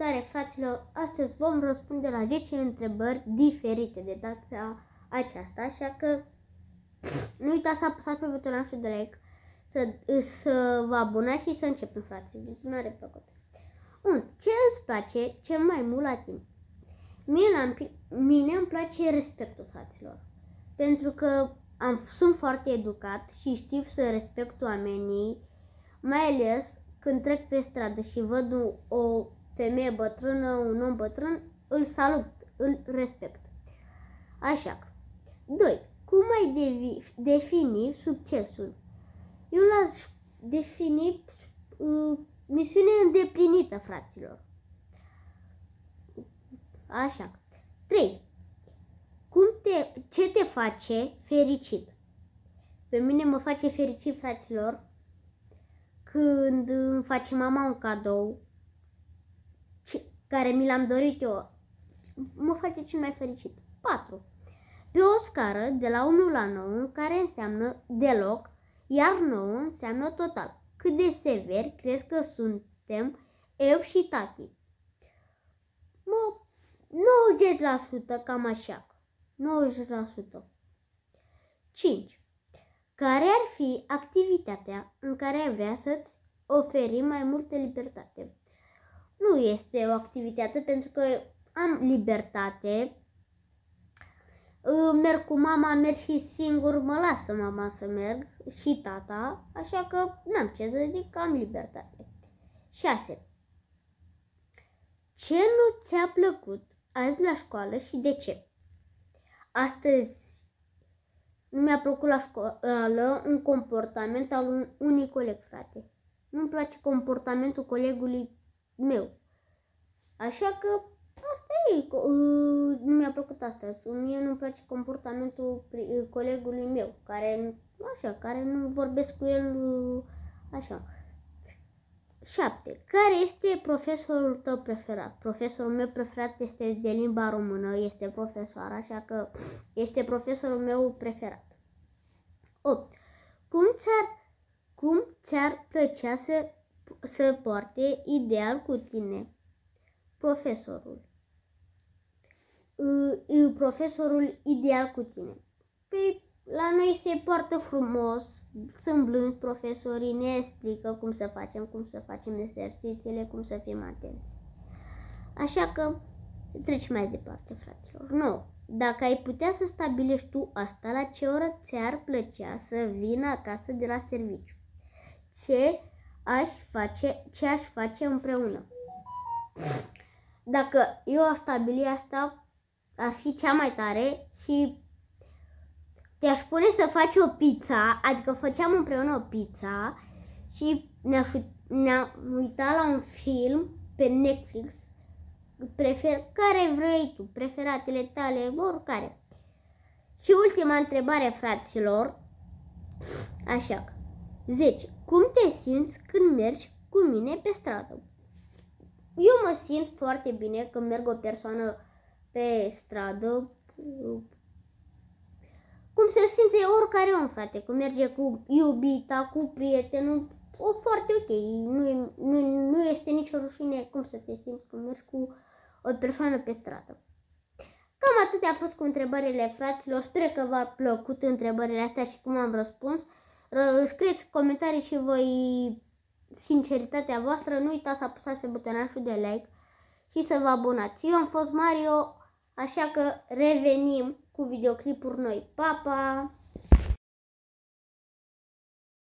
Salutare, fraților! Astăzi vom răspunde la 10 întrebări diferite de data aceasta, așa că nu uitați să apăsați pe butonul de like, să vă abonați și să începem, fraților. Vizionare plăcută. 1. Ce îți place cel mai mult la tine? Mie îmi place respectul, fraților, pentru că sunt foarte educat și știu să respect oamenii, mai ales când trec pe stradă și văd o femeie bătrână, un om bătrân, îl salut, îl respect. Așa că. 2. Cum ai defini succesul? Eu l-aș defini misiune îndeplinită, fraților. Așa. 3. Ce te face fericit? Pe mine mă face fericit, fraților, când îmi face mama un cadou care mi l-am dorit eu. Mă face cel mai fericit. 4. Pe o scară de la 1 la 9, care înseamnă deloc, iar 9 înseamnă total, cât de severi crezi că suntem eu și tati? 90%, cam așa. 90%. 5. Care ar fi activitatea în care ai vrea să-ți oferi mai multă libertate? Nu este o activitate, pentru că am libertate. Merg cu mama, merg și singur, mă lasă mama să merg și tata, așa că n-am ce să zic, că am libertate. 6. Ce nu ți-a plăcut azi la școală și de ce? Astăzi nu mi-a plăcut la școală un comportament al unui coleg, frate. Nu-mi place comportamentul colegului meu. Așa că asta e. Nu mi-a plăcut astăzi. Mie nu-mi place comportamentul colegului meu, care nu vorbesc cu el așa. 7. Care este profesorul tău preferat? Profesorul meu preferat este de limba română, este profesor, așa că este profesorul meu preferat. 8. Cum ți-ar plăcea să poarte ideal cu tine profesorul? Profesorul ideal cu tine. Păi, la noi se poartă frumos, sunt blânzi profesorii, ne explică cum să facem exercițiile, cum să fim atenți. Așa că treci mai departe, fraților. 9. Dacă ai putea să stabilești tu asta, la ce oră ți-ar plăcea să vină acasă de la serviciu? Ce aș face împreună? Dacă eu aș stabili asta, ar fi cea mai tare și te-aș pune să faci o pizza, adică făceam împreună o pizza și ne-am uitat la un film pe Netflix, care vrei tu, preferatele tale, oricare. Și ultima întrebare, fraților, așa că, 10. Cum te simți când mergi cu mine pe stradă? Eu mă simt foarte bine când merg o persoană pe stradă, cum se simte oricare om, frate, când merge cu iubita, cu prietenul, foarte ok, nu este nicio rușine cum să te simți când mergi cu o persoană pe stradă. Cam atât a fost cu întrebările, fraților, sper că v-a plăcut întrebările astea și cum am răspuns. Scrieți comentarii și voi sinceritatea voastră, nu uitați să apăsați pe butonașul de like și să vă abonați. Eu am fost Mario, așa că revenim cu videoclipuri noi. Pa, pa!